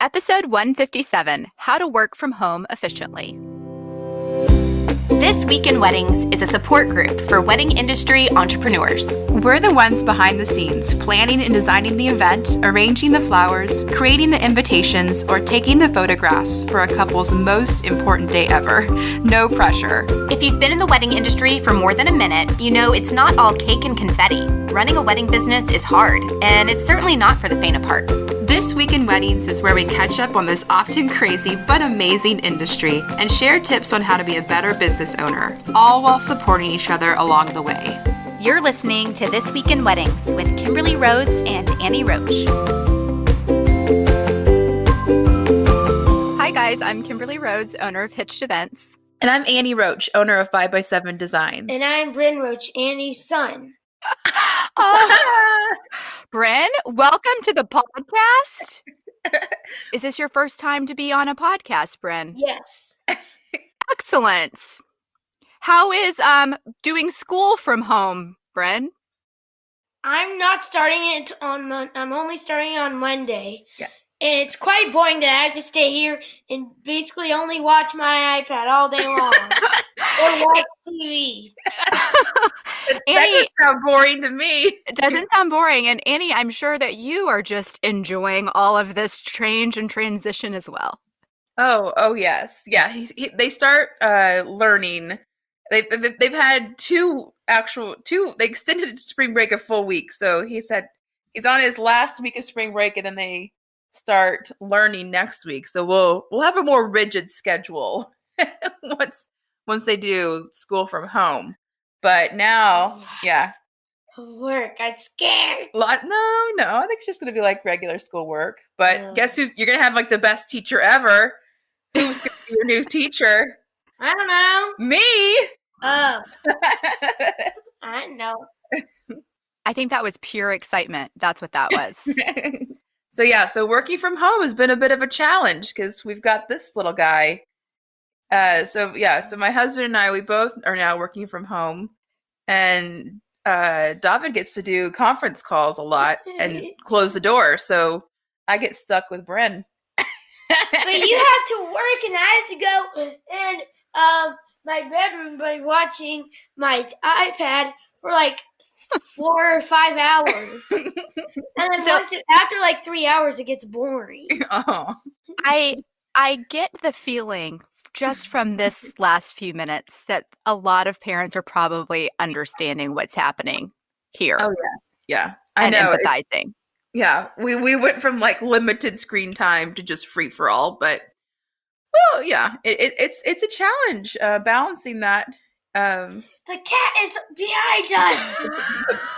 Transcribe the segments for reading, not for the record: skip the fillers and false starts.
Episode 157, How to Work from Home Efficiently. This Week in Weddings is a support group for wedding industry entrepreneurs. We're the ones behind the scenes, planning and designing the event, arranging the flowers, creating the invitations, or taking the photographs for a couple's most important day ever. No pressure. If you've been in the wedding industry for more than a minute, you know it's not all cake and confetti. Running a wedding business is hard, and it's certainly not for the faint of heart. This Week in Weddings is where we catch up on this often crazy but amazing industry and share tips on how to be a better business owner, all while supporting each other along the way. You're listening to This Week in Weddings with Kimberly Rhodes and Annie Roach. Hi guys, I'm Kimberly Rhodes, owner of Hitched Events. And I'm Annie Roach, owner of 5x7 Designs. And I'm Bryn Roach, Annie's son. Bryn, welcome to the podcast. Is this your first time to be on a podcast, Bryn? Yes. Excellent. How is doing school from home, Bryn? I'm not starting it I'm only starting on Monday. Yeah. And it's quite boring that I have to stay here and basically only watch my iPad all day long. Or watch TV. That doesn't sound boring to me. It doesn't sound boring. And Annie, I'm sure that you are just enjoying all of this change and transition as well. Oh yes. Yeah, they start learning. They've had they extended spring break a full week. So he said he's on his last week of spring break and then they start learning next week. So we'll have a more rigid schedule once they do school from home. But now, yeah. Work. I'm scared. No. I think it's just going to be like regular school work. But guess you're going to have like the best teacher ever. Who's going to be your new teacher? I don't know. Me. Oh. I know. I think that was pure excitement. That's what that was. So working from home has been a bit of a challenge because we've got this little guy. So my husband and I, we both are now working from home, and David gets to do conference calls a lot and close the door. So I get stuck with Bryn. But you have to work, and I have to go in my bedroom by watching my iPad for like 4 or 5 hours. And then after like 3 hours, it gets boring. Oh. I get the feeling just from this last few minutes that a lot of parents are probably understanding what's happening here. Oh yeah. I know. Empathizing. We went from like limited screen time to just free for all, but well, yeah, it's a challenge balancing that. The cat is behind us.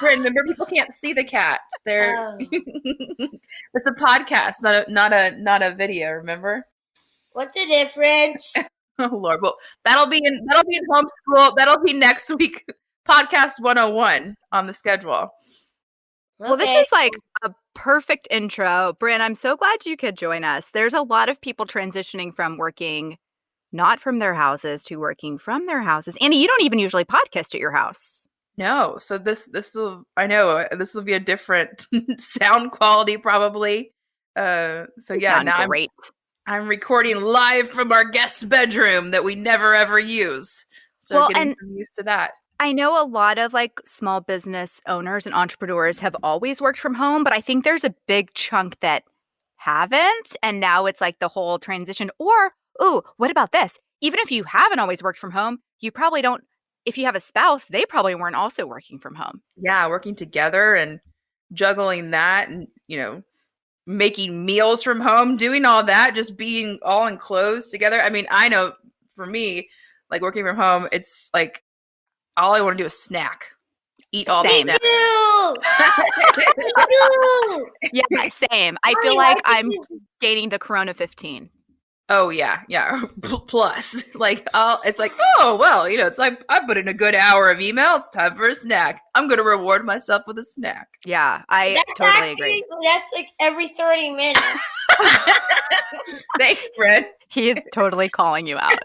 Remember, people can't see the cat. It's a podcast, not a video. Remember? What's the difference? Oh Lord! Well, that'll be in homeschool. That'll be next week. Podcast 101 on the schedule. Well, this is like a perfect intro. Bryn, I'm so glad you could join us. There's a lot of people transitioning from working not from their houses to working from their houses. Annie, you don't even usually podcast at your house. No. So this will be a different sound quality probably. Now great. I'm recording live from our guest bedroom that we never ever use. So getting some used to that. I know a lot of like small business owners and entrepreneurs have always worked from home, but I think there's a big chunk that haven't. And now it's like the whole transition. Or, what about this? Even if you haven't always worked from home, you probably don't. If you have a spouse, they probably weren't also working from home. Yeah, working together and juggling that and, making meals from home, doing all that, just being all enclosed together. I mean, I know for me, like working from home, it's like all I want to do is snack. Eat all the snacks. Yeah, same. I feel like I'm gaining the Corona 15. Oh yeah. Plus, like, it's like, oh well, it's like I put in a good hour of email. It's time for a snack. I'm going to reward myself with a snack. Yeah, I totally agree. That's like every 30 minutes. Thanks, Bryn. He's totally calling you out.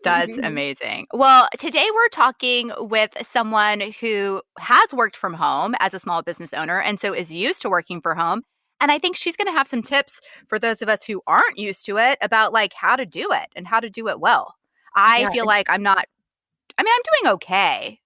That's amazing. Well, today we're talking with someone who has worked from home as a small business owner and so is used to working from home. And I think she's going to have some tips for those of us who aren't used to it about like how to do it and how to do it well. I feel like I'm doing okay,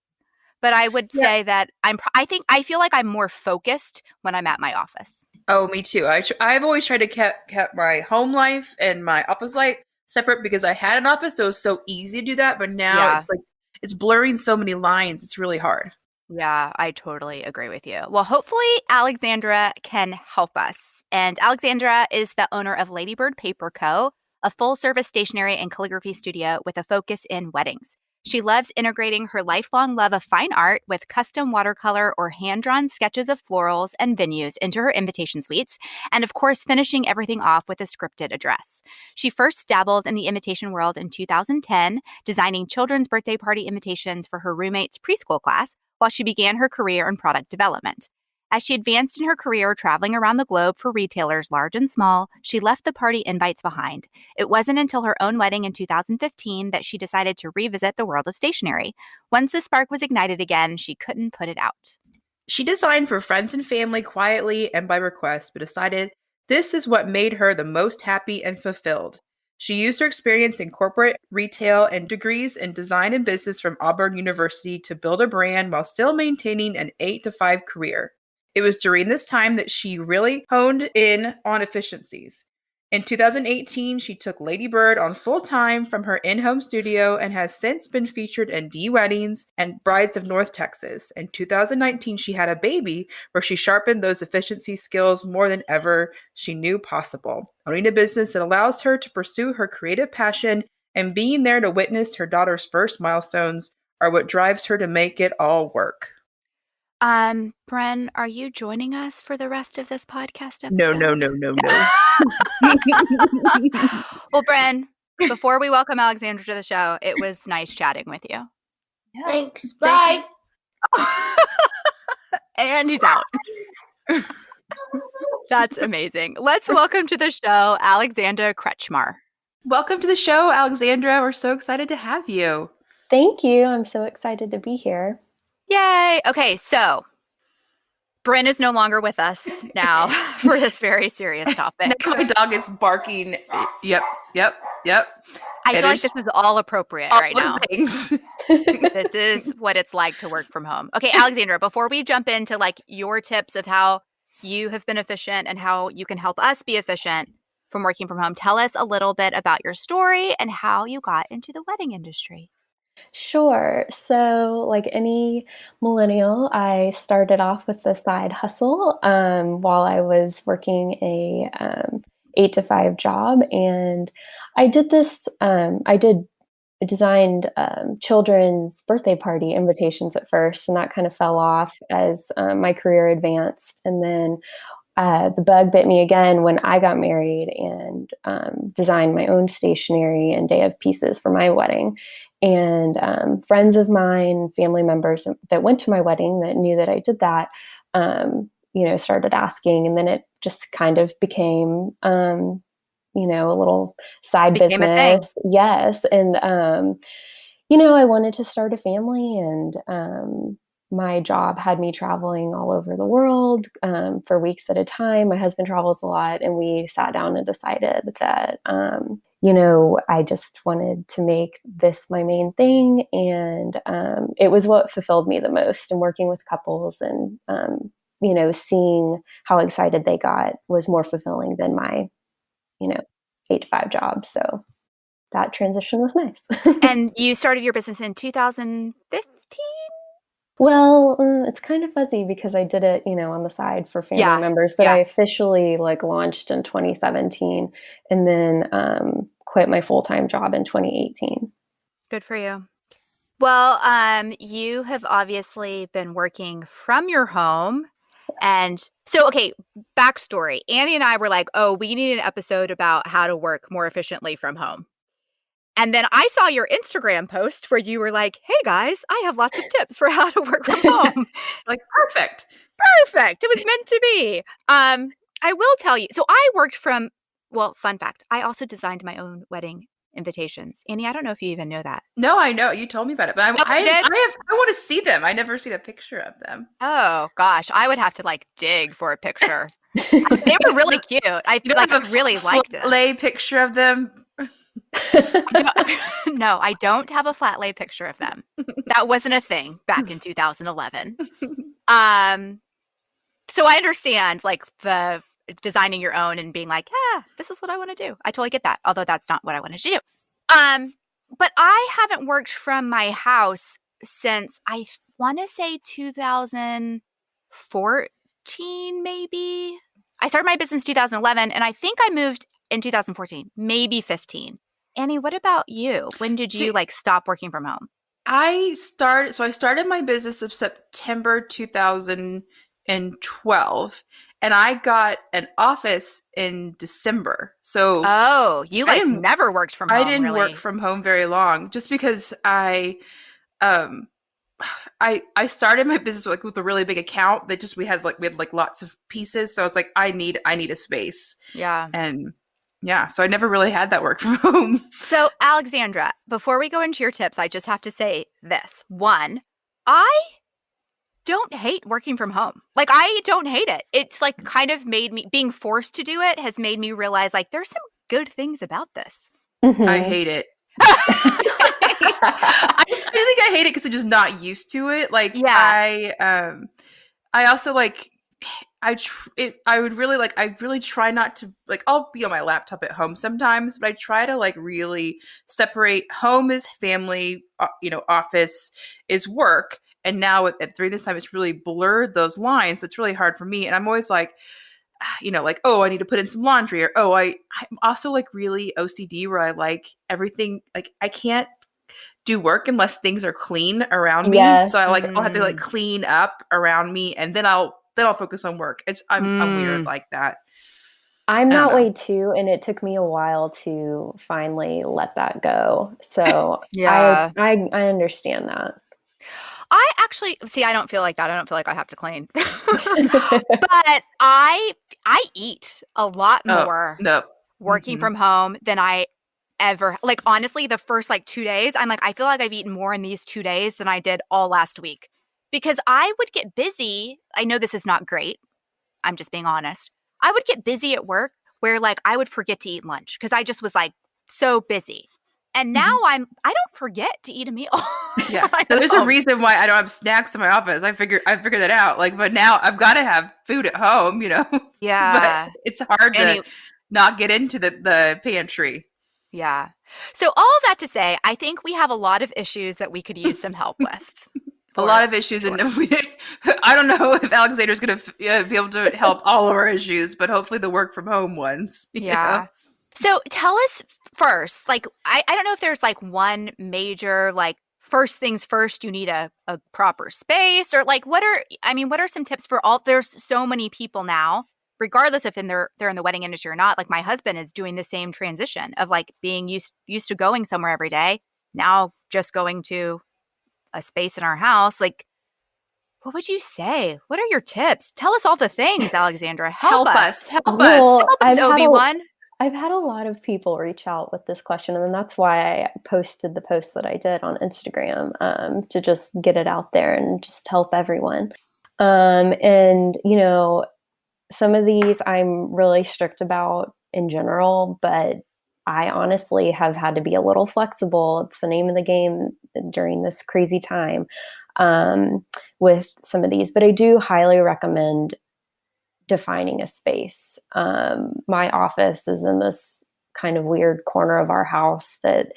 but I would say that I feel like I'm more focused when I'm at my office. Oh, me too. I've always tried to kept my home life and my office life separate because I had an office, so it was so easy to do that. But now it's like it's blurring so many lines. It's really hard. Yeah, I totally agree with you. Well, hopefully Alexandra can help us. And Alexandra is the owner of Ladybird Paper Co., a full-service stationery and calligraphy studio with a focus in weddings. She loves integrating her lifelong love of fine art with custom watercolor or hand-drawn sketches of florals and venues into her invitation suites, and of course, finishing everything off with a scripted address. She first dabbled in the invitation world in 2010, designing children's birthday party invitations for her roommate's preschool class, while she began her career in product development. As she advanced in her career traveling around the globe for retailers large and small, she left the party invites behind. It wasn't until her own wedding in 2015 that she decided to revisit the world of stationery. Once the spark was ignited again, she couldn't put it out. She designed for friends and family quietly and by request, but decided this is what made her the most happy and fulfilled. She used her experience in corporate, retail, and degrees in design and business from Auburn University to build a brand while still maintaining an 8-to-5 career. It was during this time that she really honed in on efficiencies. In 2018, she took Ladybird on full-time from her in-home studio and has since been featured in D Weddings and Brides of North Texas. In 2019, she had a baby where she sharpened those efficiency skills more than ever she knew possible. Owning a business that allows her to pursue her creative passion and being there to witness her daughter's first milestones are what drives her to make it all work. Bren, are you joining us for the rest of this podcast episode? No. Well, Bren, before we welcome Alexandra to the show, it was nice chatting with you. Yeah. Thanks. Bye. And he's out. That's amazing. Let's welcome to the show Alexandra Kretschmar. Welcome to the show, Alexandra. We're so excited to have you. Thank you. I'm so excited to be here. Yay. Okay, so Bryn is no longer with us now for this very serious topic. My dog is barking. Yep. I feel like this is all appropriate right now. Things. This is what it's like to work from home. Okay, Alexandra, before we jump into like your tips of how you have been efficient and how you can help us be efficient from working from home, tell us a little bit about your story and how you got into the wedding industry. Sure. So, like any millennial, I started off with the side hustle while I was working a 8-to-5 job, and I did this. I designed children's birthday party invitations at first, and that kind of fell off as my career advanced. And then the bug bit me again when I got married and designed my own stationery and day of pieces for my wedding. And friends of mine, family members that went to my wedding that knew that I did that, started asking. And then it just kind of became, a little side business. Yes. And, I wanted to start a family, and my job had me traveling all over the world for weeks at a time. My husband travels a lot, and we sat down and decided that, I just wanted to make this my main thing. And it was what fulfilled me the most. And working with couples and, seeing how excited they got was more fulfilling than my, 8-to-5 job. So that transition was nice. And you started your business in 2015? Well, it's kind of fuzzy because I did it, on the side for family members, but I officially launched in 2017 and then quit my full-time job in 2018. Good for you. Well, you have obviously been working from your home. And so, okay, backstory. Annie and I were like, oh, we need an episode about how to work more efficiently from home. And then I saw your Instagram post where you were like, hey guys, I have lots of tips for how to work from home. Like, perfect. It was meant to be. I will tell you. So I worked from, fun fact, I also designed my own wedding invitations. Annie, I don't know if you even know that. No, I know. You told me about it, but I want to see them. I never seen a picture of them. Oh gosh, I would have to dig for a picture. They were really cute. I You don't like. I have a really liked it. lay picture of them. No, I don't have a flat lay picture of them. That wasn't a thing back in 2011. So I understand like the designing your own and being like, this is what I want to do. I totally get that. Although that's not what I wanted to do. But I haven't worked from my house since I want to say 2014, maybe. I started my business 2011 and I think I moved in 2014, maybe 15. Annie, what about you? When did you like stop working from home? I started my business of September 2012 and I got an office in December. So you like never worked from home. I didn't really? work from home very long just because I started my business with a really big account that we had lots of pieces. So it's like I need a space. Yeah. And yeah, so I never really had that work from home. So, Alexandra, before we go into your tips, I just have to say this. One, I don't hate working from home. Like, I don't hate it. It's like kind of made me, being forced to do it has made me realize like there's some good things about this. I hate it. I think I hate it because I'm just not used to it. Like, yeah. I also like I really try not to like I'll be on my laptop at home sometimes, but I try to like really separate home is family, office is work. And now at 3 this time, it's really blurred those lines. So it's really hard for me. And I'm always like, like, oh, I need to put in some laundry, or I'm also like really OCD where I like everything. Like I can't do work unless things are clean around me. Yes. So I'll have to like clean up around me, and then I'll focus on work. I'm weird like that. I'm that way too, and it took me a while to finally let that go. So yeah, I understand that. I actually I don't feel like that. I don't feel like I have to clean. But I eat a lot more working from home than I ever, like, honestly, the first like 2 days, I'm like, I feel like I've eaten more in these 2 days than I did all last week, because I would get busy. I know this is not great. I'm just being honest. I would get busy at work where like I would forget to eat lunch because I just was like so busy. And now I don't forget to eat a meal. Yeah. There's a reason why I don't have snacks in my office. I figured that out. Like, but now I've got to have food at home, Yeah. But it's hard to not get into the pantry. Yeah. So all of that to say, I think we have a lot of issues that we could use some help with. A lot of issues. Sure. And I don't know if Alexandra's going to be able to help all of our issues, but hopefully the work from home ones. Yeah. So tell us first, like, I don't know if there's like one major, like, first things first, you need a proper space, or like, what are some tips for all? There's so many people now, regardless if they're in the wedding industry or not. Like, my husband is doing the same transition of like being used to going somewhere every day, now just going to a space in our house. Like, what would you say? What are your tips? Tell us all the things, Alexandra. Help us. Help us, Obi-Wan. I've had a lot of people reach out with this question, and that's why I posted the post that I did on Instagram, to just get it out there and just help everyone. And, some of these I'm really strict about in general, but I honestly have had to be a little flexible. It's the name of the game during this crazy time, with some of these, but I do highly recommend defining a space. My office is in this kind of weird corner of our house that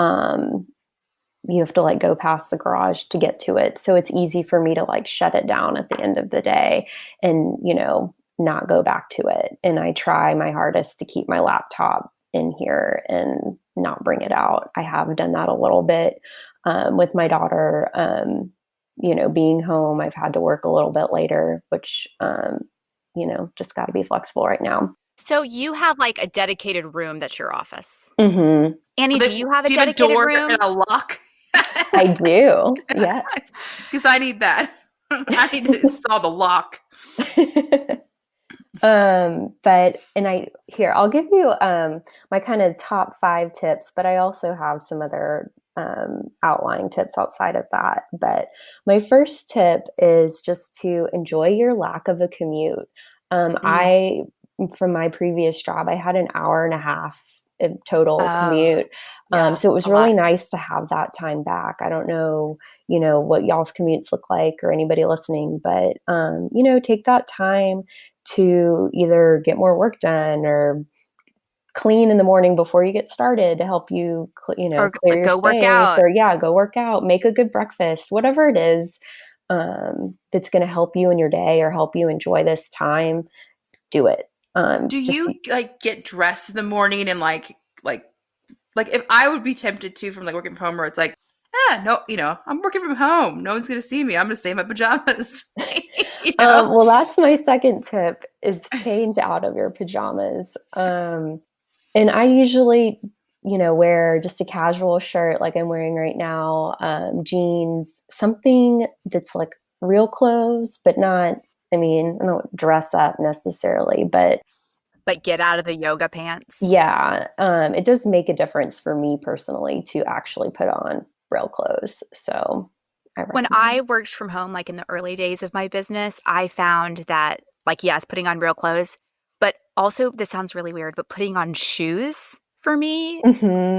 you have to like go past the garage to get to it. So it's easy for me to like shut it down at the end of the day and, not go back to it. And I try my hardest to keep my laptop in here and not bring it out. I have done that a little bit with my daughter, being home. I've had to work a little bit later, which, just got to be flexible right now. So you have like a dedicated room that's your office. Mm-hmm. Annie, do you have a dedicated door room? And a lock? I do. Yeah. Because I need that. I need to install the lock. I'll give you my kind of top 5 tips, but I also have some other outlying tips outside of that. But my first tip is just to enjoy your lack of a commute. I, from my previous job, I had an hour and a half total commute. So it was really nice to have that time back. I don't know, what y'all's commutes look like or anybody listening, but, take that time to either get more work done or clean in the morning before you get started to help you, Or clear your go work space, out. or go work out, make a good breakfast, whatever it is, that's going to help you in your day or help you enjoy this time, do it. Do you like get dressed in the morning and like if I would be tempted to from like working from home where it's like, no, I'm working from home. No one's gonna see me. I'm gonna stay in my pajamas. Well, that's my second tip is change out of your pajamas. And I usually, wear just a casual shirt like I'm wearing right now, jeans, something that's like real clothes, but not, I don't dress up necessarily, but get out of the yoga pants. yeah, it does make a difference for me personally to actually put on real clothes. So when I worked from home, like in the early days of my business, I found that, like, yes, putting on real clothes, but also, this sounds really weird, but putting on shoes for me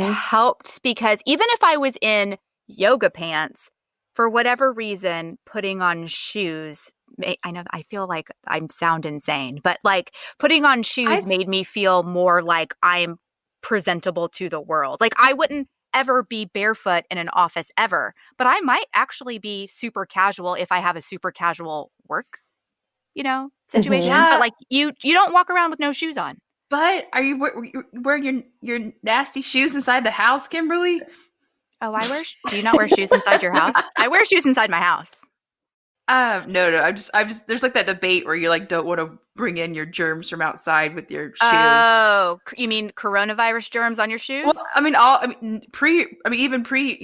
helped, because even if I was in yoga pants, for whatever reason, putting on shoes, I feel like I sound insane, but like putting on shoes made me feel more like I'm presentable to the world. Like I wouldn't ever be barefoot in an office ever, but I might actually be super casual if I have a super casual work, situation. But like you don't walk around with no shoes on. But are you wearing your nasty shoes inside the house, Kimberly? Oh, do you not wear shoes inside your house? I wear shoes inside my house. No. I just there's like that debate where you like don't want to bring in your germs from outside with your shoes. Oh, you mean coronavirus germs on your shoes? Well, even pre,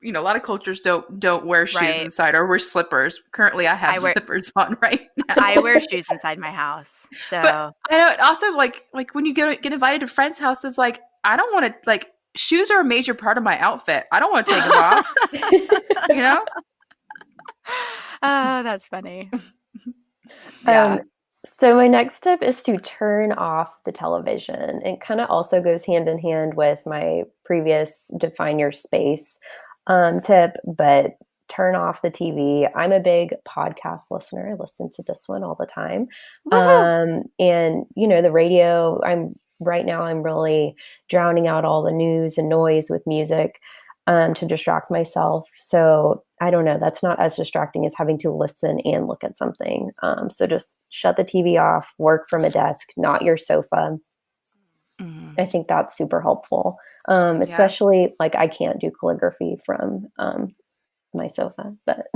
a lot of cultures don't wear shoes inside or wear slippers. Currently, I have slippers on right now. I wear shoes inside my house. So, but I know also like when you get invited to friends' houses, like I don't want to like shoes are a major part of my outfit. I don't want to take them off. Oh, that's funny. Yeah. So my next tip is to turn off the television. It kind of also goes hand in hand with my previous define your space tip, but turn off the TV. I'm a big podcast listener. I listen to this one all the time. And the radio, I'm really drowning out all the news and noise with music to distract myself. So I don't know, that's not as distracting as having to listen and look at something. So just shut the TV off, work from a desk, not your sofa. I think that's super helpful. Especially like I can't do calligraphy from my sofa, but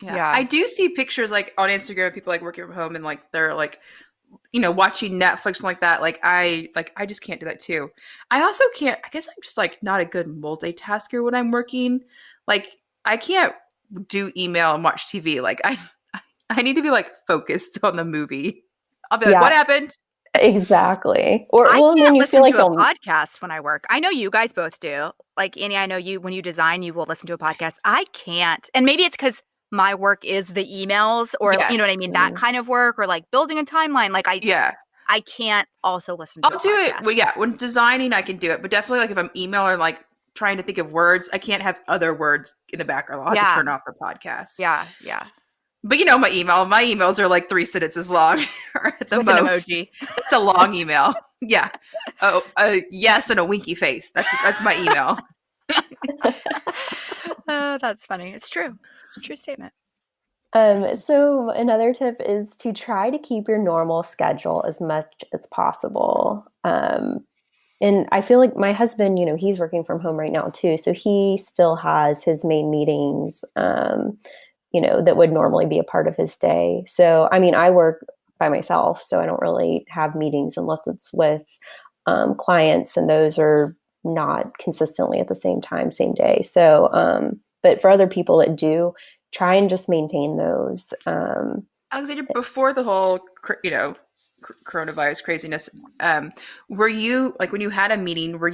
yeah. I do see pictures like on Instagram of people like working from home and like they're like watching Netflix and like that. Like I just can't do that too. I also can't, I guess I'm just like not a good multitasker when I'm working. Like I can't do email and watch TV. Like I need to be like focused on the movie. I'll be like, what happened? Exactly. I can't listen to a podcast when I work. I know you guys both do. Like Annie, I know you, when you design, you will listen to a podcast. I can't. And maybe it's because my work is the emails or you know what I mean? That kind of work, or like building a timeline. Like I can't also listen to I'll do it. Well, when designing, I can do it. But definitely like if I'm emailing, like trying to think of words, I can't have other words in the background. I'll have to turn off the podcast. Yeah. But my emails are like 3 sentences long or at the with most. An emoji. That's a long email. Yeah. Oh, yes, and a winky face. That's my email. Oh, that's funny. It's true. It's a true statement. So another tip is to try to keep your normal schedule as much as possible. And I feel like my husband, he's working from home right now too. So he still has his main meetings, that would normally be a part of his day. So, I work by myself, so I don't really have meetings unless it's with clients, and those are not consistently at the same time, same day. So, but for other people that do, try and just maintain those. Alexandra, before the whole, coronavirus craziness, were you like when you had a meeting? Were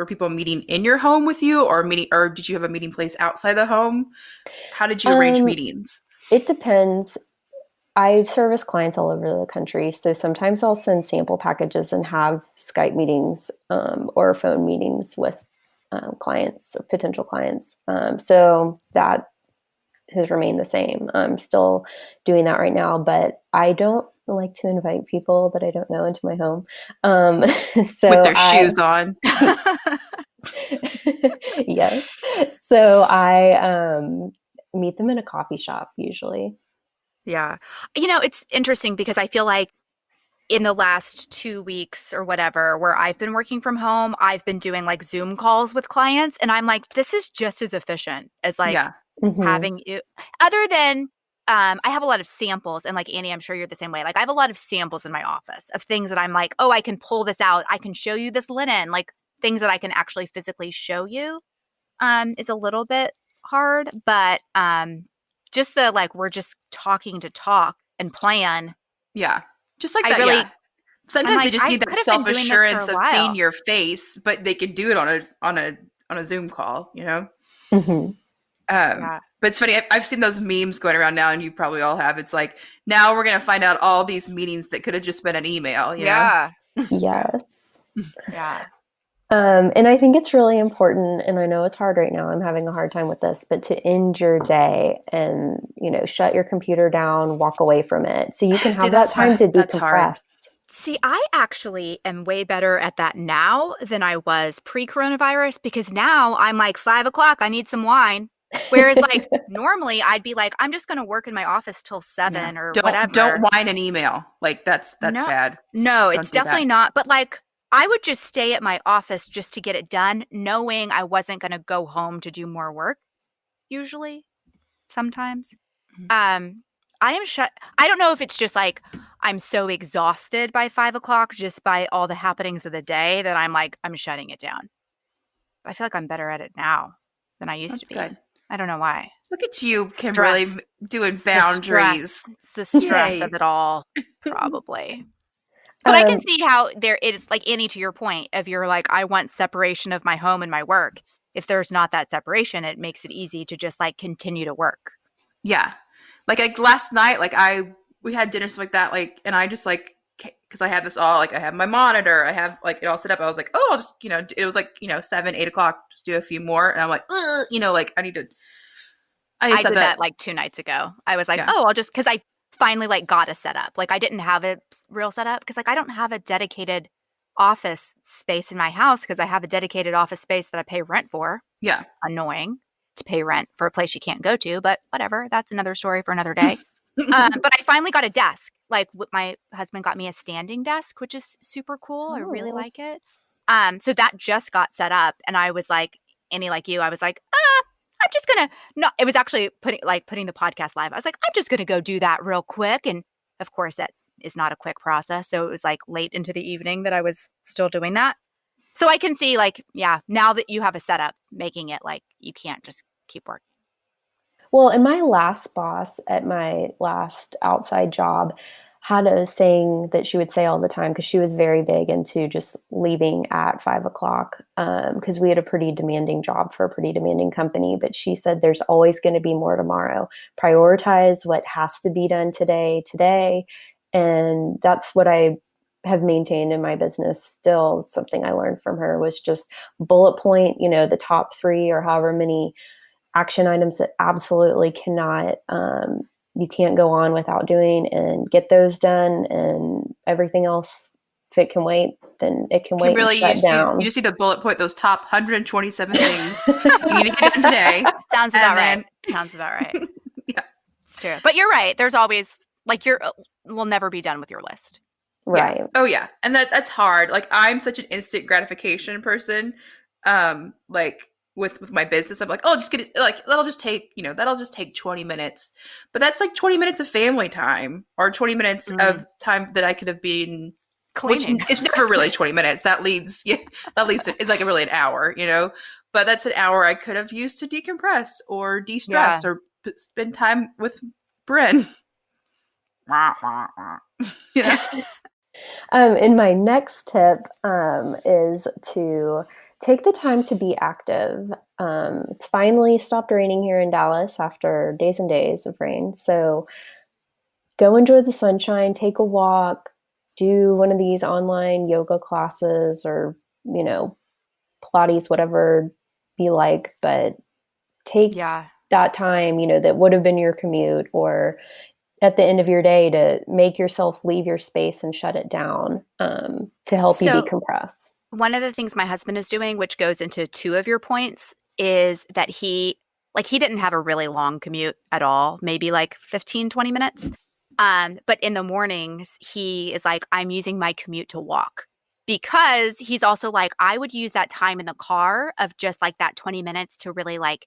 people meeting in your home with you, or did you have a meeting place outside the home? How did you arrange meetings? It depends. I service clients all over the country. So sometimes I'll send sample packages and have Skype meetings or phone meetings with clients or potential clients. So that has remained the same. I'm still doing that right now, but I don't like to invite people that I don't know into my home. So with their shoes on. Yes. So I meet them in a coffee shop usually. Yeah. It's interesting because I feel like in the last 2 weeks or whatever, where I've been working from home, I've been doing like Zoom calls with clients. And I'm like, this is just as efficient as like Yeah. having you, other than I have a lot of samples. And like Annie, I'm sure you're the same way. Like I have a lot of samples in my office of things that I'm like, oh, I can pull this out. I can show you this linen, like things that I can actually physically show you is a little bit hard. But just the like, we're just talking to talk and plan. Yeah. Just like I that. really, Yeah. Sometimes like, they just I need that could have been doing this for a self-assurance of while. seeing your face, but they can do it on a Zoom call, you know? Mm-hmm. Yeah. But it's funny. I've seen those memes going around now, and you probably all have. It's like, now we're going to find out all these meetings that could have just been an email, you know? Yeah. Yes. Yeah. And I think it's really important, and I know it's hard right now. I'm having a hard time with this, but to end your day and, shut your computer down, walk away from it so you can See, have that time to that's hard. decompress. See, I actually am way better at that now than I was pre-coronavirus because now I'm like 5 o'clock, I need some wine. Whereas like normally I'd be like, I'm just going to work in my office till 7 or whatever. Don't whine an email. Like that's bad. No, Don't it's do definitely that. not. But like I would just stay at my office just to get it done, knowing I wasn't going to go home to do more work. Usually, sometimes. I am shut. I don't know if it's just like I'm so exhausted by 5 o'clock just by all the happenings of the day that I'm like, I'm shutting it down. I feel like I'm better at it now than I used to be. Good. I don't know why. Look at you, Kimberly, doing It's boundaries. It's the stress Yay. of it all, probably. But I can see how there it is, like Annie, to your point, if you're like, I want separation of my home and my work. If there's not that separation, it makes it easy to just like continue to work. Yeah. Like last night, we had dinner, stuff like that, and I just because I have this all, I have my monitor, I have it all set up. I was like, oh, I'll just, it was 7, 8 o'clock, just do a few more. And I'm like, I need to. I did that like 2 nights ago. I was like, Yeah. oh, I'll just, because I finally got a setup. Like I didn't have a real setup because I don't have a dedicated office space in my house because I have a dedicated office space that I pay rent for. Yeah. Annoying to pay rent for a place you can't go to, but whatever. That's another story for another day. But I finally got a desk. Like my husband got me a standing desk, which is super cool. I really like it. So that just got set up, and I was like, Annie, like you, I was like, I'm just gonna not. It was actually putting the podcast live. I was like, I'm just gonna go do that real quick, and of course that is not a quick process. So it was like late into the evening that I was still doing that. So I can see now that you have a setup, making it like you can't just keep working. Well, and my last boss at my last outside job had a saying that she would say all the time because she was very big into just leaving at 5 o'clock because we had a pretty demanding job for a pretty demanding company. But she said, there's always going to be more tomorrow. Prioritize what has to be done today. And that's what I have maintained in my business still. Something I learned from her was just bullet point, the top 3 or however many action items that absolutely cannot, you can't go on without doing, and get those done, and everything else, if it can wait, then it can wait. Really, and shut down. You just need to bullet point those top 127 things you need to get done today. Sounds about right. Sounds about right. Yeah, it's true. But you're right. There's always we'll never be done with your list. Right. Yeah. Oh yeah. And that's hard. Like I'm such an instant gratification person. With my business, I'm like, oh, just get it. Like that'll just take 20 minutes. But that's like 20 minutes of family time or 20 minutes of time that I could have been cleaning. Which, it's never really 20 minutes. That leads to, it's like really an hour, but that's an hour I could have used to decompress or de-stress or spend time with Bryn. And my next tip is to take the time to be active. It's finally stopped raining here in Dallas after days and days of rain. So go enjoy the sunshine, take a walk, do one of these online yoga classes or, Pilates, whatever you like, but take Yeah. that time, that would have been your commute or at the end of your day to make yourself leave your space and shut it down to help you So decompress. one of the things my husband is doing, which goes into two of your points, is that he didn't have a really long commute at all, maybe like 15, 20 minutes. But in the mornings, he is like, I'm using my commute to walk. Because he's also like, I would use that time in the car of just like that 20 minutes to really like,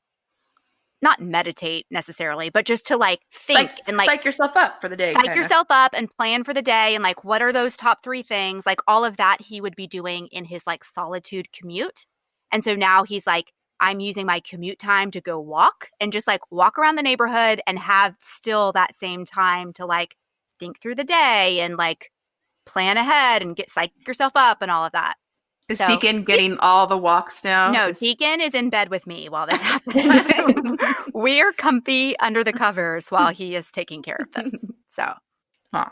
not meditate necessarily, but just to like think and like psych yourself up for the day. psych yourself up and plan for the day and like what are those top 3 things, like all of that he would be doing in his like solitude commute. And so now he's like, I'm using my commute time to go walk and just like walk around the neighborhood and have still that same time to like think through the day and like plan ahead and get psych yourself up and all of that. Is So Deacon getting all the walks now? no, Deacon is in bed with me while this happens. We're comfy under the covers while he is taking care of this. So, Huh.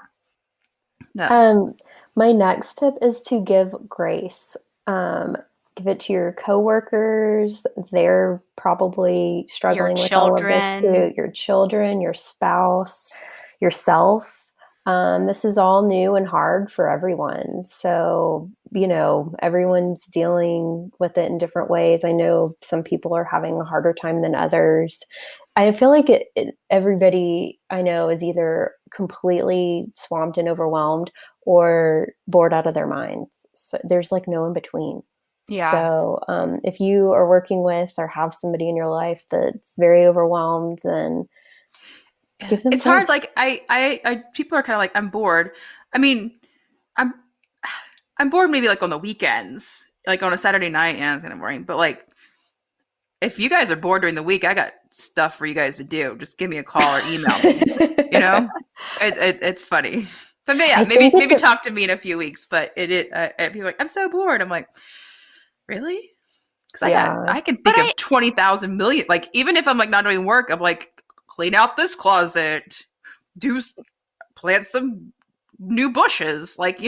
No. My next tip is to give grace. Give it to your coworkers. They're probably struggling with all of this too. Your children, your spouse, yourself. This is all new and hard for everyone. So, everyone's dealing with it in different ways. I know some people are having a harder time than others. I feel like everybody I know is either completely swamped and overwhelmed or bored out of their minds. So there's like no in between. yeah. So if you are working with or have somebody in your life that's very overwhelmed, then give them It's grace. hard. Like I people are kind of like, I'm bored. I mean, I'm bored maybe like on the weekends, like on a Saturday night and it's kind of boring. But like, if you guys are bored during the week, I got stuff for you guys to do. Just give me a call or email me. It's funny. But yeah, maybe talk to me in a few weeks. But people are like, I'm so bored. I'm like, really? Because I can think of 20,000 million. Like, even if I'm like not doing work, I'm like, clean out this closet, plant some new bushes. Like,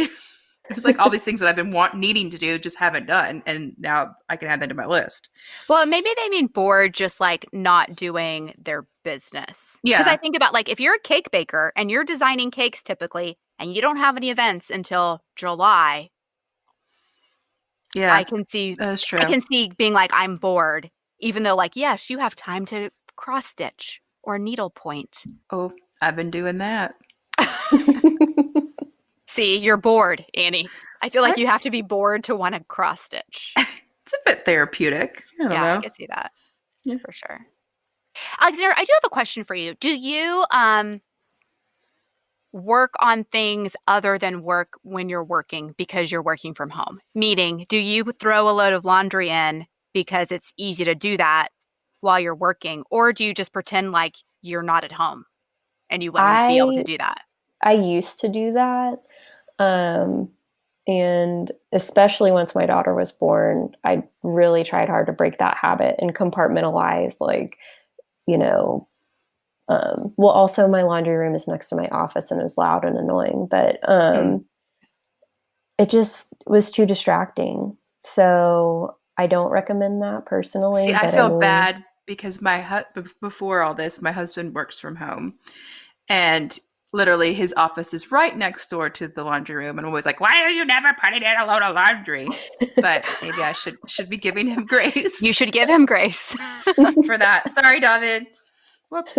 there's like all these things that I've been needing to do, just haven't done, and now I can add that to my list. Well, maybe they mean bored, just like not doing their business. Yeah. Because I think about like if you're a cake baker and you're designing cakes typically, and you don't have any events until July. Yeah, I can see. That's true. I can see being like, I'm bored, even though like, yes, you have time to cross stitch or needlepoint. Oh, I've been doing that. See, you're bored, Annie. I feel like you have to be bored to want to cross stitch. It's a bit therapeutic. I don't know. I can see that for sure. Alexandra, I do have a question for you. Do you work on things other than work when you're working because you're working from home? Meaning, do you throw a load of laundry in because it's easy to do that while you're working? Or do you just pretend like you're not at home and you wouldn't be able to do that? I used to do that. And especially once my daughter was born, I really tried hard to break that habit and compartmentalize, like, well, also my laundry room is next to my office and it was loud and annoying, but it just was too distracting. So I don't recommend that personally. See, I feel bad because before all this, my husband works from home, and literally his office is right next door to the laundry room, and I'm always like, why are you never putting in a load of laundry? But maybe I should be giving him grace. You should give him grace for that. Sorry, David. Whoops.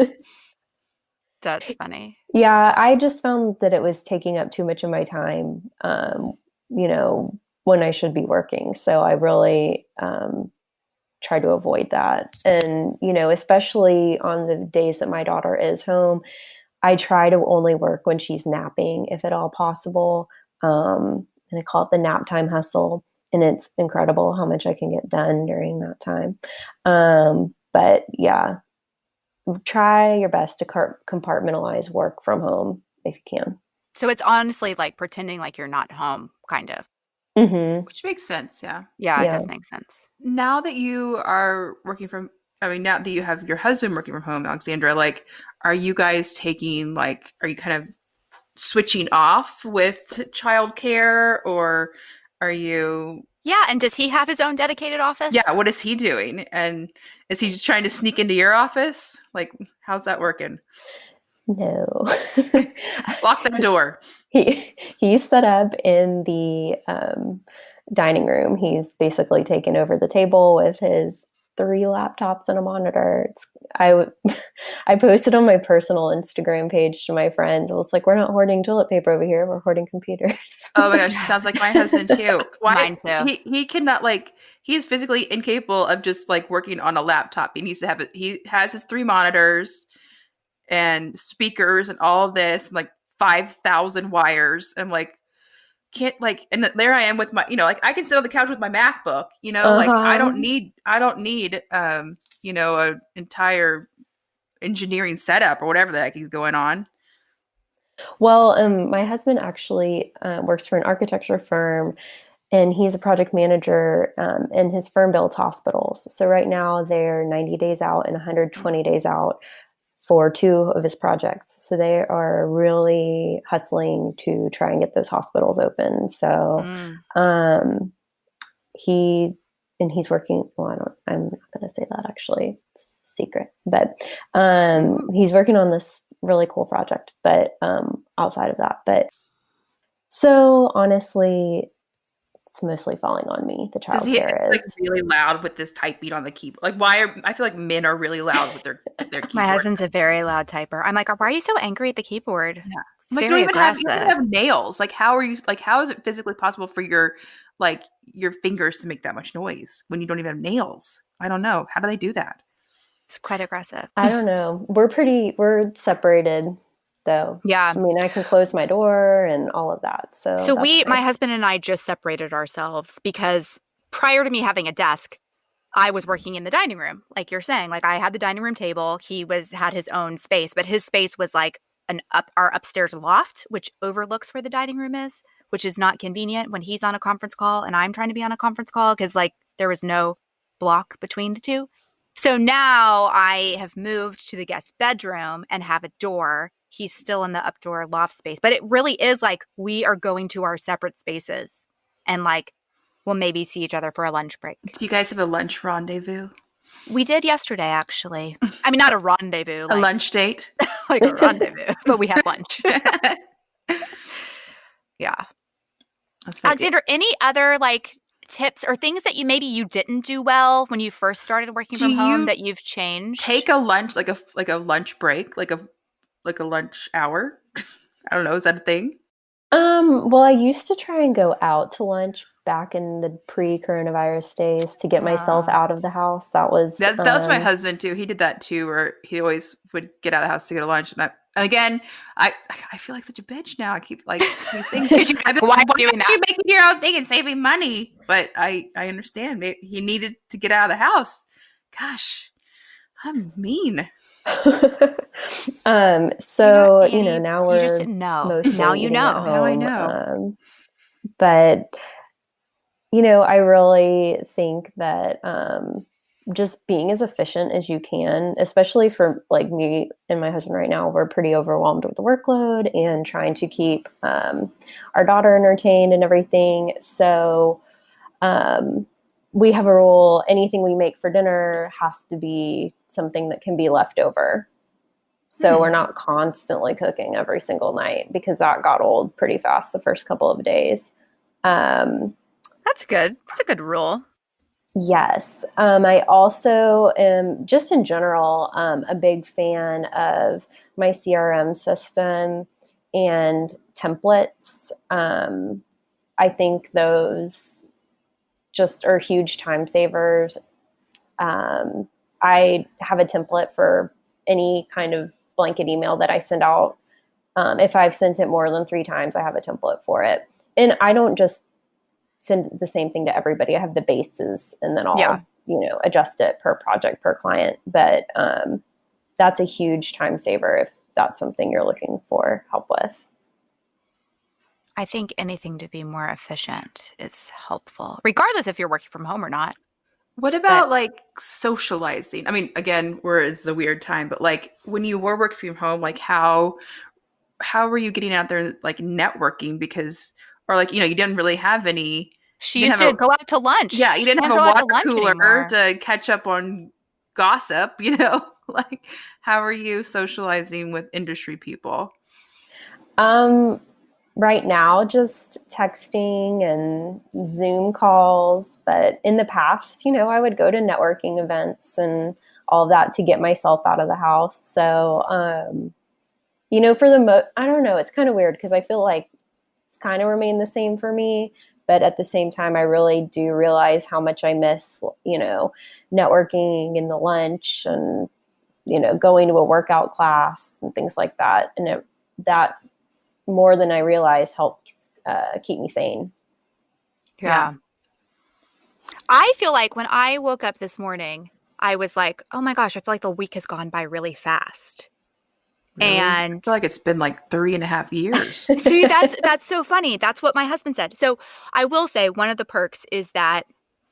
That's funny. Yeah, I just found that it was taking up too much of my time, when I should be working. So I really try to avoid that. And, especially on the days that my daughter is home, I try to only work when she's napping, if at all possible. And I call it the nap time hustle. And it's incredible how much I can get done during that time. But yeah, try your best to compartmentalize work from home if you can. So it's honestly like pretending like you're not home, kind of. Mm-hmm. Which makes sense, yeah. Yeah, it does make sense. Now that you are now that you have your husband working from home, Alexandra, like, are you guys are you kind of switching off with childcare, or are you? Yeah, and does he have his own dedicated office? Yeah, what is he doing? And is he just trying to sneak into your office? Like, how's that working? No. Lock that door. He's set up in the dining room. He's basically taken over the table with his 3 laptops and a monitor. I posted on my personal Instagram page to my friends. I was like, we're not hoarding toilet paper over here. We're hoarding computers. Oh my gosh, sounds like my husband too. Mine too. He cannot, like, he's physically incapable of just like working on a laptop. He needs to have it. He has his 3 monitors and speakers and all of this, and like 5,000 wires. I'm like, can't, like, and there I am with my, like, I can sit on the couch with my MacBook, like I don't need an entire engineering setup or whatever the heck he's going on. Well, my husband actually works for an architecture firm, and he's a project manager, and his firm builds hospitals. So right now they're 90 days out and 120 days out for 2 of his projects. So they are really hustling to try and get those hospitals open. So he's working, well, I'm not going to say that actually, it's a secret, but he's working on this really cool project, but outside of that. But so honestly, it's mostly falling on me. The Does he childcare is like really loud with this typing on the keyboard? Like, I feel like men are really loud with their keyboard. My husband's a very loud typer. I'm like, why are you so angry at the keyboard? Yeah. It's Like, very you don't aggressive. even have nails. Like, how is it physically possible for your fingers to make that much noise when you don't even have nails? I don't know. How do they do that? It's quite aggressive. I don't know. We're separated though. Yeah. I mean, I can close my door and all of that. So my nice. husband and I just separated ourselves because prior to me having a desk, I was working in the dining room. Like you're saying, like I had the dining room table. He had his own space, but his space was like our upstairs loft, which overlooks where the dining room is, which is not convenient when he's on a conference call and I'm trying to be on a conference call because like there was no block between the two. So now I have moved to the guest bedroom and have a door. He's still in the updoor loft space, but it really is like we are going to our separate spaces and like we'll maybe see each other for a lunch break. Do you guys have a lunch rendezvous? We did yesterday, actually. I mean, not a rendezvous. A lunch date? Like a rendezvous, but we had lunch. Yeah. Alexandra, any other like tips or things that maybe you didn't do well when you first started working from home that you've changed? Take a lunch, like a lunch break, like a lunch hour. I don't know. Is that a thing? Well, I used to try and go out to lunch back in the pre-coronavirus days to get myself out of the house. That was my husband too. He did that too, where he always would get out of the house to go to lunch. And I feel like such a bitch now. I keep like thinking, why are you making your own thing and saving money? But I understand. He needed to get out of the house. Gosh, I'm mean. So Annie, now we're you just didn't know. Now you know. Now I know. But I really think that just being as efficient as you can, especially for like me and my husband right now, we're pretty overwhelmed with the workload and trying to keep our daughter entertained and everything. So we have a rule: anything we make for dinner has to be something that can be left over. So we're not constantly cooking every single night because that got old pretty fast the first couple of days. That's good. That's a good rule. Yes. I also am, just in general, a big fan of my CRM system and templates. I think those just are huge time savers. I have a template for any kind of blanket email that I send out. If I've sent it more than 3 times, I have a template for it. And I don't just send the same thing to everybody. I have the bases and then I'll, adjust it per project, per client. But that's a huge time saver if that's something you're looking for help with. I think anything to be more efficient is helpful, regardless if you're working from home or not. What about like socializing? I mean, again, it's a weird time, but like when you were working from home, like how how were you getting out there like networking? Because, or like, you didn't really have any. She You used didn't to have a go out to lunch. Yeah, you She didn't have can't a go out water to lunch cooler anymore. to catch up on gossip. Like how are you socializing with industry people? Right now, just texting and Zoom calls. But in the past, I would go to networking events and all of that to get myself out of the house. So, for I don't know, it's kind of weird because I feel like it's kind of remained the same for me. But at the same time, I really do realize how much I miss, networking in the lunch and, going to a workout class and things like that. And that more than I realize helps keep me sane. Yeah. I feel like when I woke up this morning, I was like, oh my gosh, I feel like the week has gone by really fast. Really? And I feel like it's been like 3.5 years. see, that's so funny. That's what my husband said. So I will say one of the perks is that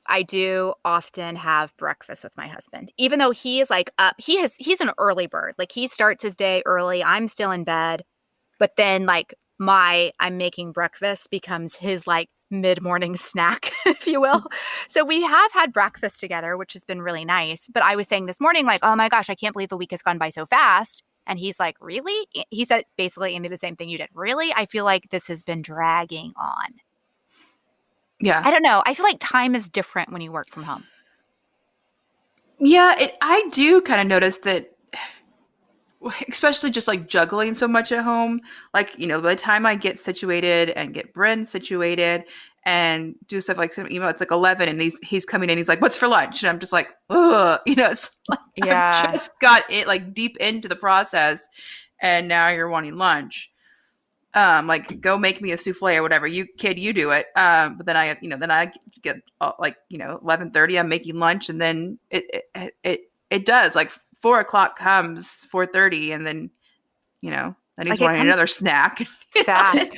I do often have breakfast with my husband, even though he is like up. He's an early bird. Like he starts his day early. I'm still in bed, but then like I'm making breakfast becomes his like mid-morning snack, if you will. So we have had breakfast together, which has been really nice. But I was saying this morning, like, oh my gosh, I can't believe the week has gone by so fast. And he's like, really? He said basically Andy the same thing you did. Really? I feel like this has been dragging on. Yeah. I don't know. I feel like time is different when you work from home. Yeah, I do kind of notice that, especially just like juggling so much at home. Like, by the time I get situated and get Bryn situated and do stuff like some email, it's like 11 and he's coming in. He's like, what's for lunch? And I'm just like, ugh, it's like, Yeah. I've just got it like deep into the process and now you're wanting lunch. Like go make me a souffle or whatever. You do it. But then I get like 11:30. I'm making lunch, and then it does like 4 o'clock comes 4:30, and then then he's Like it wanting comes another snack. fast.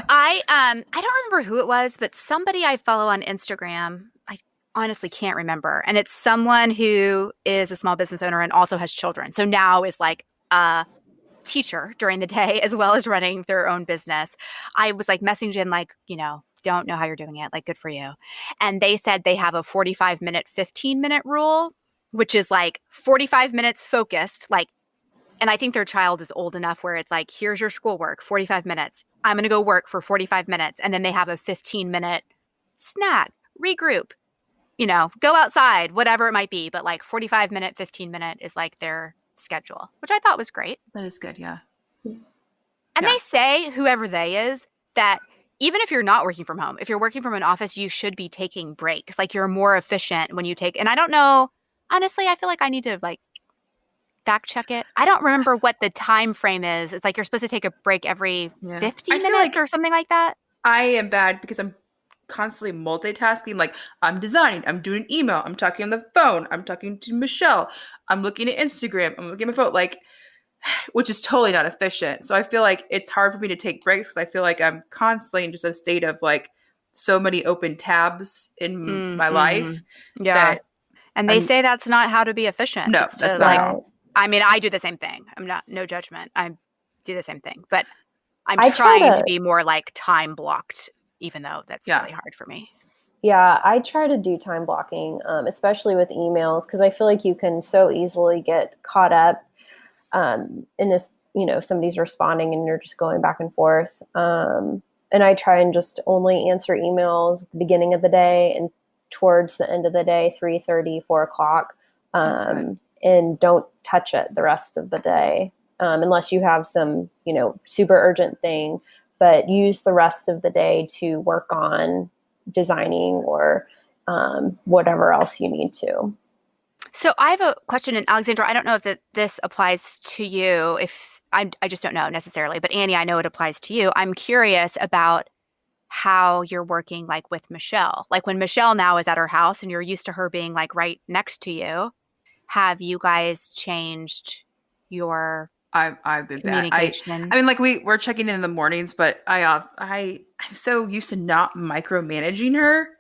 I don't remember who it was, but somebody I follow on Instagram. I honestly can't remember. And it's someone who is a small business owner and also has children. So now is like a teacher during the day as well as running their own business. I was like messaging like, don't know how you're doing it. Like, good for you. And they said they have a 45-minute, 15-minute rule, which is like 45 minutes focused, like, and I think their child is old enough where it's like, here's your schoolwork, 45 minutes. I'm going to go work for 45 minutes. And then they have a 15-minute snack, regroup, go outside, whatever it might be. But like 45-minute, 15-minute is like their schedule, which I thought was great. That is good, yeah. And they say, whoever they is, that even if you're not working from home, if you're working from an office, you should be taking breaks. Like you're more efficient when you take, and I don't know, honestly, I feel like I need to like fact check it. I don't remember what the time frame is. It's like you're supposed to take a break every 50 I feel minutes like or something like that. I am bad because I'm constantly multitasking. Like I'm designing, I'm doing email, I'm talking on the phone, I'm talking to Michelle, I'm looking at Instagram, I'm looking at my phone, like, which is totally not efficient. So I feel like it's hard for me to take breaks because I feel like I'm constantly in just a state of like so many open tabs in my life. Yeah. That And they say that's not how to be efficient. No, it's that's to not like, at all. I mean, I do the same thing. I'm not, no judgment. I do the same thing, but I'm I try trying to- to be more like time blocked, even though that's Yeah. really hard for me. Yeah, I try to do time blocking, especially with emails, because I feel like you can so easily get caught up in this, somebody's responding and you're just going back and forth. And I try and just only answer emails at the beginning of the day and towards the end of the day, 3:30, 4 o'clock, and don't touch it the rest of the day unless you have some, super urgent thing, but use the rest of the day to work on designing or whatever else you need to. So I have a question, and Alexandra, I don't know if this applies to you. If I just don't know necessarily, but Annie, I know it applies to you. I'm curious about how you're working like with Michelle. Like when Michelle now is at her house and you're used to her being like right next to you, have you guys changed your I've been bad. communication? I mean, like we're checking in the mornings, but I'm so used to not micromanaging her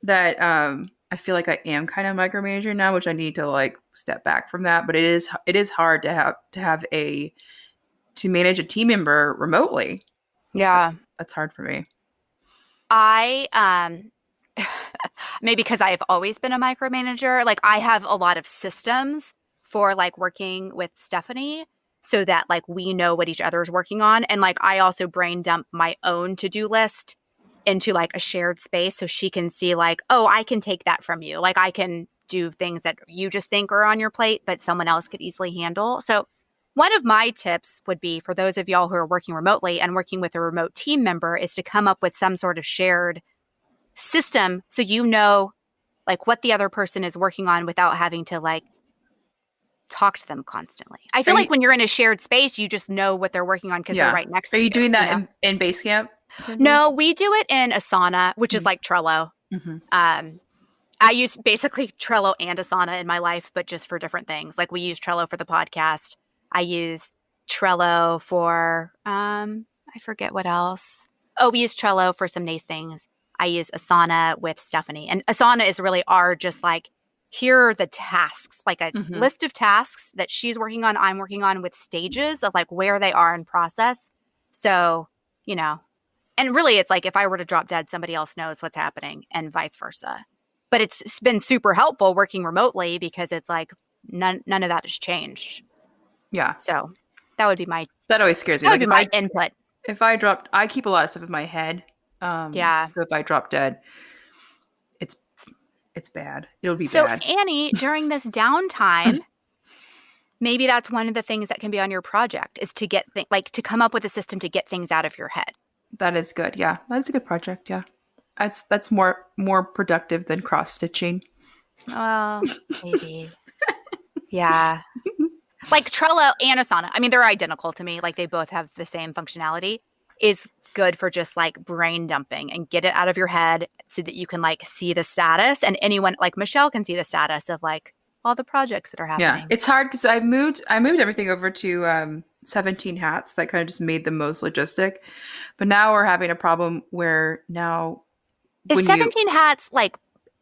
that I feel like I am kind of micromanaging now, which I need to like step back from that. But it is hard to have to manage a team member remotely. Yeah. That's hard for me. I maybe because I've always been a micromanager, like I have a lot of systems for like working with Stephanie so that like we know what each other's working on. And like I also brain dump my own to-do list into like a shared space so she can see like, oh, I can take that from you. Like I can do things that you just think are on your plate, but someone else could easily handle. So one of my tips would be for those of y'all who are working remotely and working with a remote team member is to come up with some sort of shared system so you know like what the other person is working on without having to like talk to them constantly. I feel like when you're in a shared space, you just know what they're working on because they're right next to you. Are you doing that in Basecamp? No, we do it in Asana, which is like Trello. I use basically Trello and Asana in my life, but just for different things. Like we use Trello for the podcast. I use Trello for, I forget what else. Oh, we use Trello for some nice things. I use Asana with Stephanie. And Asana is really our just like, here are the tasks, like a list of tasks that she's working on, I'm working on with stages of like where they are in process. So, you know, and really it's like if I were to drop dead, somebody else knows what's happening and vice versa. But it's been super helpful working remotely because it's like none of that has changed. Yeah. So that would be my. That always scares me. That would be my input. If I dropped, I keep a lot of stuff in my head. Yeah. So if I drop dead, it's bad. It'll be bad. So Annie, during this downtime, maybe that's one of the things that can be on your project is to get to come up with a system to get things out of your head. That is good. Yeah, that is a good project. Yeah, that's more productive than cross stitching. Well, maybe. Yeah. Like Trello and Asana. I mean, they're identical to me. Like they both have the same functionality. Is good for just like brain dumping and get it out of your head so that you can like see the status and anyone like Michelle can see the status of like all the projects that are happening. Yeah, it's hard because I moved everything over to 17 hats. That kind of just made the most logistic. But now we're having a problem where now is 17 hats like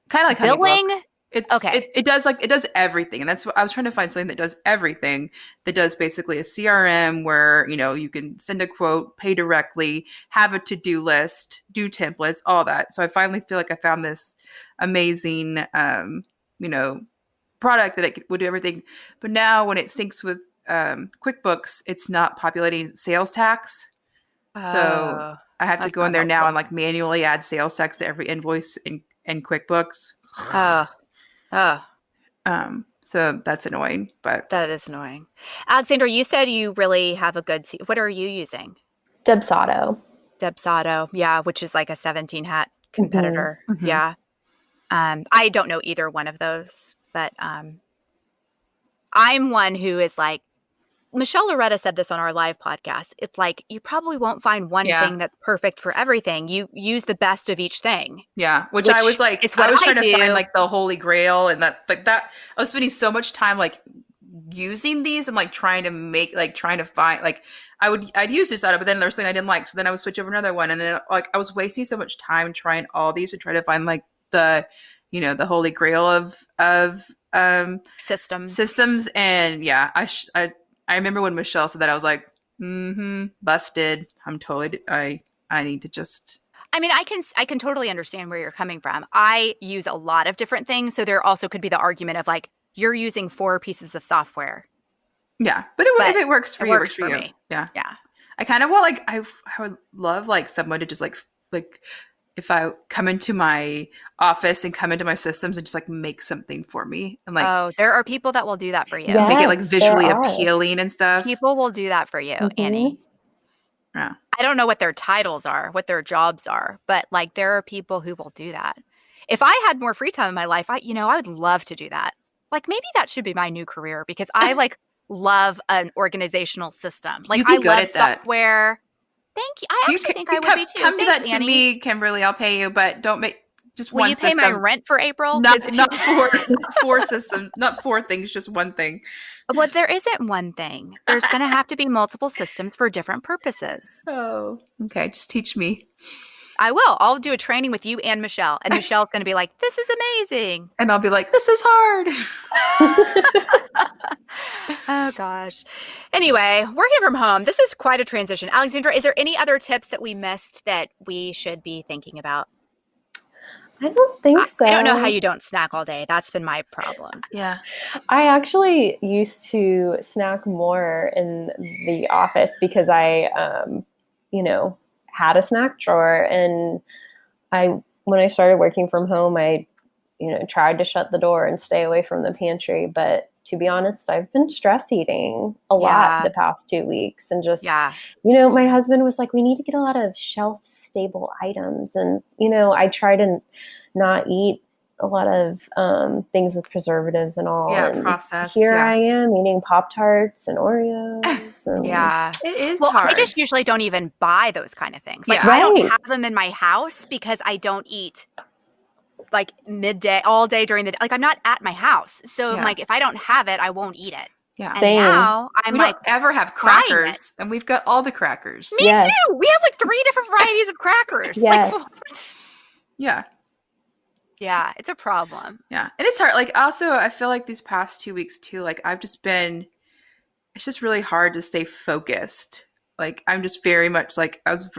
kind of like billing? It's okay. It does everything, and that's what I was trying to find, something that does everything. That does basically a CRM where you can send a quote, pay directly, have a to-do list, do templates, all that. So I finally feel like I found this amazing product that it would do everything. But now when it syncs with QuickBooks, it's not populating sales tax. So I have to go in there now and like manually add sales tax to every invoice in QuickBooks. So that's annoying, but that is annoying. Alexandra, you said you really have a good what are you using? Debsado, yeah, which is like a 17 hat competitor. Yeah. I don't know either one of those, but I'm one who is like Michelle Loretta said this on our live podcast. It's like you probably won't find one thing that's perfect for everything. You use the best of each thing. Yeah, which I was like, I was trying to find like the holy grail, and that I was spending so much time like using these and like trying to find like I'd use this but then there's something I didn't like, so then I would switch over another one, and then like I was wasting so much time trying all these to try to find like the the holy grail of systems, and yeah, I remember when Michelle said that, I was like, busted. I'm totally, I need to just. I mean, I can totally understand where you're coming from. I use a lot of different things. So there also could be the argument of like, you're using 4 pieces of software. Yeah. But if it works for you, it works for you. Me. Yeah. Yeah. I kind of want like, I would love like someone to just like if I come into my office and come into my systems and just like make something for me and like, oh, there are people that will do that for you. Yes, make it like visually appealing and stuff. People will do that for you, Annie. Yeah. I don't know what their titles are, what their jobs are, but like there are people who will do that. If I had more free time in my life, I would love to do that. Like maybe that should be my new career because I like love an organizational system. Like I love software. Thank you. I actually think I would be too. Come to that to me, Kimberly. I'll pay you, but don't make just one system. Will you pay my rent for April? Not 4 systems, not 4 things, just one thing. Well, there isn't one thing. There's going to have to be multiple systems for different purposes. Oh, okay. Just teach me. I will. I'll do a training with you and Michelle. And Michelle's going to be like, this is amazing. And I'll be like, this is hard. Oh, gosh. Anyway, working from home. This is quite a transition. Alexandra, is there any other tips that we missed that we should be thinking about? I don't think so. I don't know how you don't snack all day. That's been my problem. Yeah. I actually used to snack more in the office because I, had a snack drawer, and when I started working from home, I, tried to shut the door and stay away from the pantry. But to be honest, I've been stress eating a lot the past 2 weeks, and just, my husband was like, we need to get a lot of shelf stable items. And, I try to not eat a lot of things with preservatives and all. Yeah, and processed. Here I am eating Pop-Tarts and Oreos. And It is well, hard. I just usually don't even buy those kind of things. Like, Yeah. I don't have them in my house because I don't eat like midday, all day during the day. Like, I'm not at my house. So I'm like, if I don't have it, I won't eat it. Yeah. And Same. now I'm We like, don't ever have crackers, and we've got all the crackers. me too. We have like 3 different varieties of crackers. Yes. Like, what? Yeah. Yeah, it's a problem. Yeah. And it's hard. Like, also, I feel like these past 2 weeks too, like it's just really hard to stay focused. Like, I'm just very much like, I've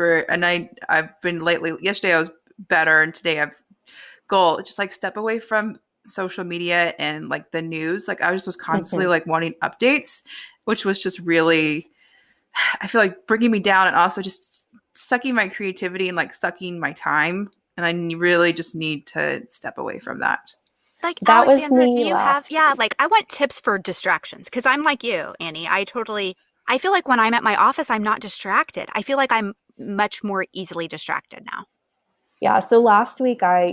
been lately, yesterday I was better, and today I've goal, just like step away from social media and like the news. Like, I was constantly like wanting updates, which was just really, I feel like bringing me down, and also just sucking my creativity and like sucking my time. And I really just need to step away from that. Like, That was Alexandra, me do you have, last like, I want tips for distractions, because I'm like you, Annie. I feel like when I'm at my office, I'm not distracted. I feel like I'm much more easily distracted now. Yeah. So last week I,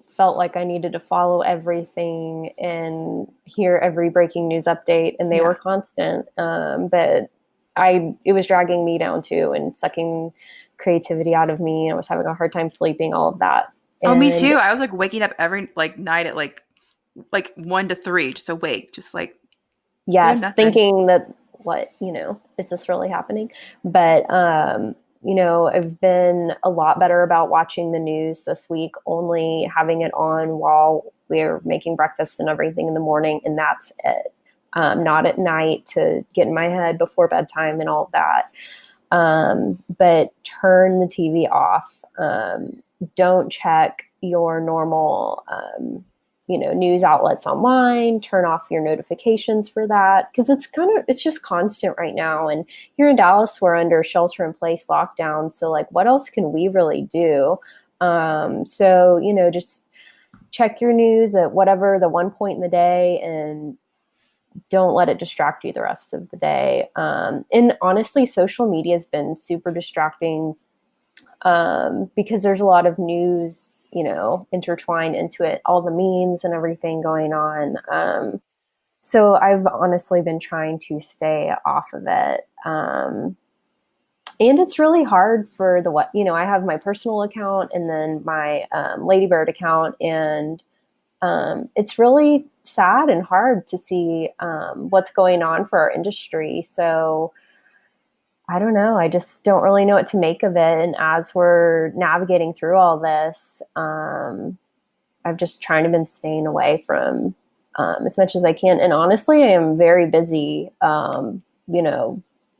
felt like I needed to follow everything and hear every breaking news update, and they were constant. But it was dragging me down too, and sucking creativity out of me. I was having a hard time sleeping, all of that. And me too. I was like waking up every like night at like 1 to 3, just awake, just like thinking that is this really happening? But I've been a lot better about watching the news this week, only having it on while we're making breakfast and everything in the morning, and that's it. Not at night to get in my head before bedtime and all of that. But turn the TV off. Don't check your normal, news outlets online. Turn off your notifications for that, because it's just constant right now. And here in Dallas, we're under shelter-in-place lockdown. So like, what else can we really do? So just check your news at whatever the one point in the day, and don't let it distract you the rest of the day. And honestly, social media has been super distracting because there's a lot of news, intertwined into it, all the memes and everything going on. So I've honestly been trying to stay off of it. And it's really hard for I have my personal account and then my Ladybird account, and it's really sad and hard to see what's going on for our industry. So I don't know. I just don't really know what to make of it. And as we're navigating through all this, I've just trying to been staying away from as much as I can. And honestly, I am very busy,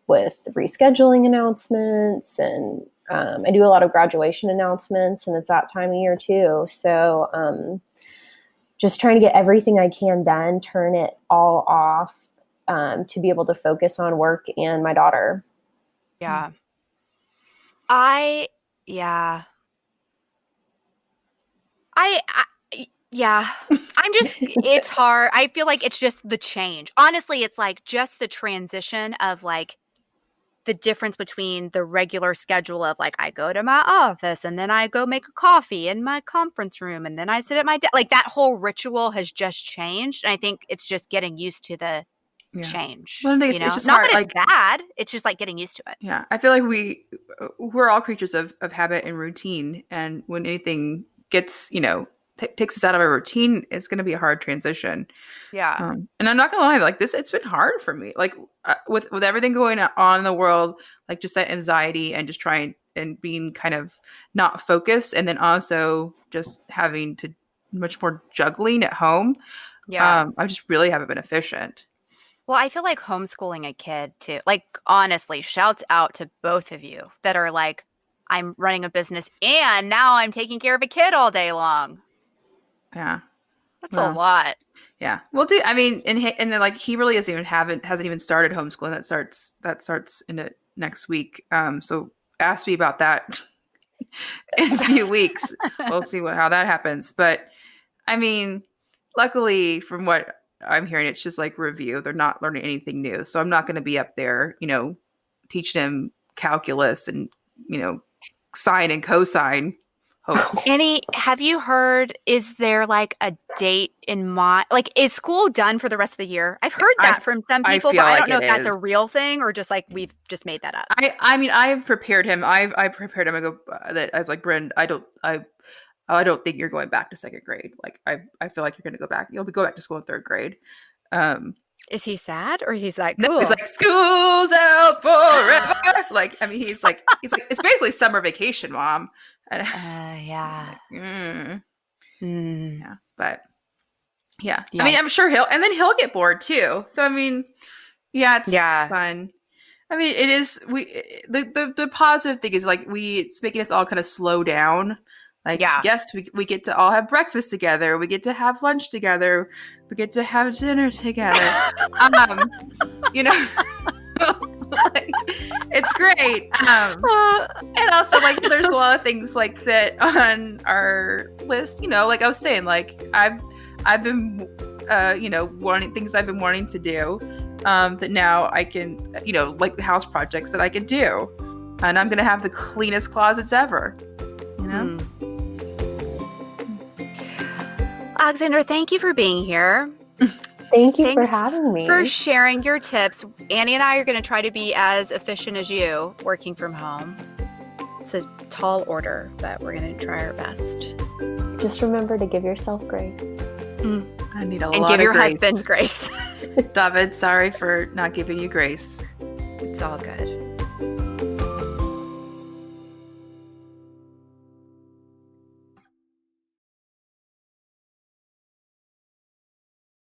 with the rescheduling announcements, and I do a lot of graduation announcements, and it's that time of year too. So just trying to get everything I can done, turn it all off to be able to focus on work and my daughter. Yeah. I'm just, it's hard. I feel like it's just the change. Honestly, it's like just the transition of like the difference between the regular schedule of like, I go to my office and then I go make a coffee in my conference room and then I sit at my desk. Like, that whole ritual has just changed. And I think it's just getting used to the change. Well, it's just not hard. that it's bad. It's just like getting used to it. Yeah. I feel like we're all creatures of habit and routine. And when anything gets, takes us out of our routine, it's going to be a hard transition. Yeah. And I'm not gonna lie, like this, it's been hard for me. Like with everything going on in the world, like just that anxiety and just trying and being kind of not focused, and then also just having to much more juggling at home. Yeah. I just really haven't been efficient. Well, I feel like homeschooling a kid too. Like, honestly, shouts out to both of you that are like, I'm running a business and now I'm taking care of a kid all day long. Yeah, That's a lot. Yeah. Well, I mean, and then like he really hasn't even started homeschooling. That starts in the next week. So ask me about that in a few weeks. We'll see how that happens. But I mean, luckily, from what I'm hearing, it's just like review. They're not learning anything new. So I'm not going to be up there, teaching them calculus and, sine and cosine. Annie, have you heard, is there like a date in mind? Like, is school done for the rest of the year? I've heard that from some people, but I don't know if that's a real thing or just like we've just made that up. I mean, I've prepared him. I prepared him. I was like, Bryn, I don't think you're going back to second grade. Like, I feel like you're going to go back. You'll go back to school in third grade. Is he sad or he's like, cool? No, he's like, school's out forever. Like, I mean, he's like, it's basically summer vacation, Mom. Yeah. Yeah. But yeah. Yikes. I mean, I'm sure he'll get bored too. So, I mean, yeah, it's fun. I mean, it is, the positive thing is like, it's making us all kind of slow down. Like, yes, we get to all have breakfast together. We get to have lunch together. We get to have dinner together. Like, it's great. And also, like, there's a lot of things like that on our list. Like I was saying, like I've been, wanting things I've been wanting to do. That now I can, like house projects that I can do, and I'm gonna have the cleanest closets ever. Alexandra, thank you for being here. Thank you for having me. For sharing your tips. Annie and I are going to try to be as efficient as you working from home. It's a tall order, but we're going to try our best. Just remember to give yourself grace. I need a lot of grace. And give your husband grace. David, sorry for not giving you grace. It's all good.